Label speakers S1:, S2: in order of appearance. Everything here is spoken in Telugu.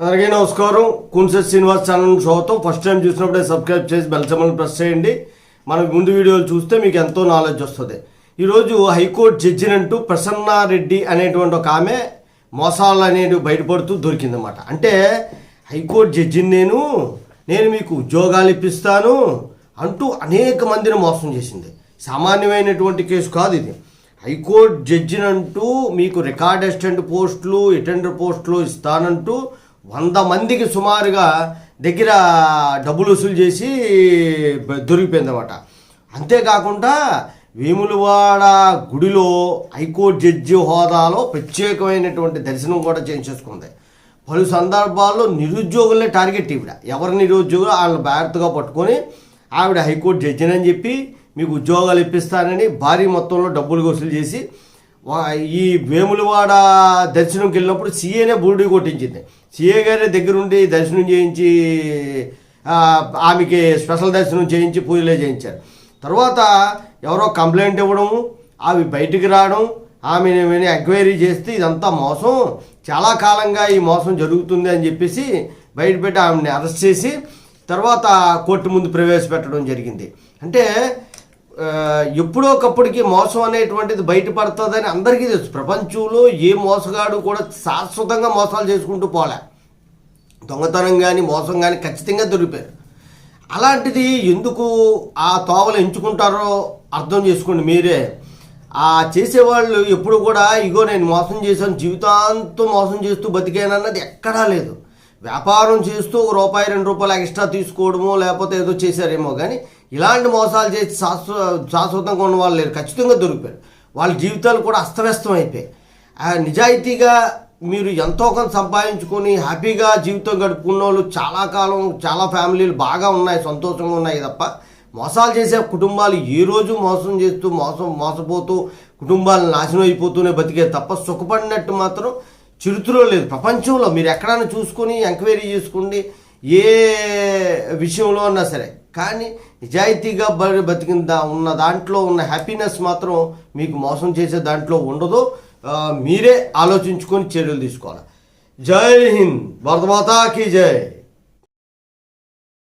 S1: అందరికీ నమస్కారం. కున్సెట్ శ్రీనివాస్ ఛానల్ స్వాగతం. ఫస్ట్ టైం చూసినప్పుడే సబ్స్క్రైబ్ చేసి బెల్ సింబల్ ప్రెస్ చేయండి. మనకు ముందు వీడియోలు చూస్తే మీకు ఎంతో నాలెడ్జ్ వస్తుంది. ఈరోజు హైకోర్టు జడ్జినంటూ ప్రసన్నారెడ్డి అనేటువంటి ఒక ఆమె మోసాలు అనేవి బయటపడుతూ దొరికిందన్నమాట. అంటే హైకోర్టు జడ్జిని నేను మీకు ఉద్యోగాలు ఇప్పిస్తాను అంటూ అనేక మందిని మోసం చేసింది. సామాన్యమైనటువంటి కేసు కాదు ఇది. హైకోర్టు జడ్జినంటూ మీకు రికార్డ్ అసిస్టెంట్ పోస్టులు, అటెండర్ పోస్టులు ఇస్తానంటూ 100 మందికి సుమారుగా దగ్గర డబ్బులు వసూలు చేసి దొరికిపోయిందన్నమాట. అంతేకాకుండా వేములవాడ గుడిలో హైకోర్టు జడ్జి హోదాలో ప్రత్యేకమైనటువంటి దర్శనం కూడా చేయించేసుకుంది. పలు సందర్భాల్లో నిరుద్యోగులనే టార్గెట్ ఈవిడ. ఎవరి నిరుద్యోగులు వాళ్ళని బ్యార్త్గా పట్టుకొని ఆవిడ హైకోర్టు జడ్జిని అని చెప్పి మీకు ఉద్యోగాలు ఇప్పిస్తానని భారీ మొత్తంలో డబ్బులు వసూలు చేసి ఈ వేములవాడ దర్శనంకి వెళ్ళినప్పుడు సీఏనే బురుడి కొట్టించింది. సీఏ గారి దగ్గరుండి దర్శనం చేయించి ఆమెకి స్పెషల్ దర్శనం చేయించి పూజలే చేయించారు. తర్వాత ఎవరో కంప్లైంట్ ఇవ్వడము, అవి బయటికి రావడం, ఆమెని ఎంక్వైరీ చేస్తే ఇదంతా మోసం, చాలా కాలంగా ఈ మోసం జరుగుతుంది అని చెప్పేసి బయటపెట్టి ఆమెని అరెస్ట్ చేసి తర్వాత కోర్టు ముందు ప్రవేశపెట్టడం జరిగింది. అంటే ఎప్పుడోకప్పటికి మోసం అనేటువంటిది బయటపడుతుందని అందరికీ తెలుసు. ప్రపంచంలో ఏ మోసగాడు కూడా శాశ్వతంగా మోసాలు చేసుకుంటూ పోలే. దొంగతనం కానీ మోసం కానీ ఖచ్చితంగా దొరికిపోయారు. అలాంటిది ఎందుకు ఆ తోవలు ఎంచుకుంటారో అర్థం చేసుకోండి మీరే. ఆ చేసేవాళ్ళు ఎప్పుడు కూడా ఇగో నేను మోసం చేశాను, జీవితాంతం మోసం చేస్తూ బతికానన్నది ఎక్కడా లేదు. వ్యాపారం చేస్తూ ₹1-2 ఎక్స్ట్రా తీసుకోవడమో లేకపోతే ఏదో చేశారేమో కానీ ఇలాంటి మోసాలు చేసి శాశ్వతంగా ఉన్న వాళ్ళు లేరు. ఖచ్చితంగా దొరికిపోయారు. వాళ్ళ జీవితాలు కూడా అస్తవ్యస్తం అయిపోయాయి. నిజాయితీగా మీరు ఎంతో కొంత సంపాదించుకొని హ్యాపీగా జీవితం గడుపుకున్న వాళ్ళు చాలా కాలం చాలా ఫ్యామిలీలు బాగా ఉన్నాయి, సంతోషంగా ఉన్నాయి తప్ప మోసాలు చేసే కుటుంబాలు ఏ రోజు మోసం చేస్తూ మోసపోతూ కుటుంబాలు నాశనం అయిపోతూనే బతికే తప్ప సుఖపడినట్టు మాత్రం చరిత్రలో లేదు ప్రపంచంలో. మీరు ఎక్కడైనా చూసుకొని ఎంక్వైరీ చేసుకోండి ఏ విషయంలో ఉన్నా సరే. కానీ నిజాయితీగా బతికిన ఉన్న దాంట్లో ఉన్న హ్యాపీనెస్ మాత్రం మీకు మోసం చేసే దాంట్లో ఉండదు. మీరే ఆలోచించుకొని చర్యలు తీసుకోవాలి. జై హింద్, భారత మాతా కీ జై.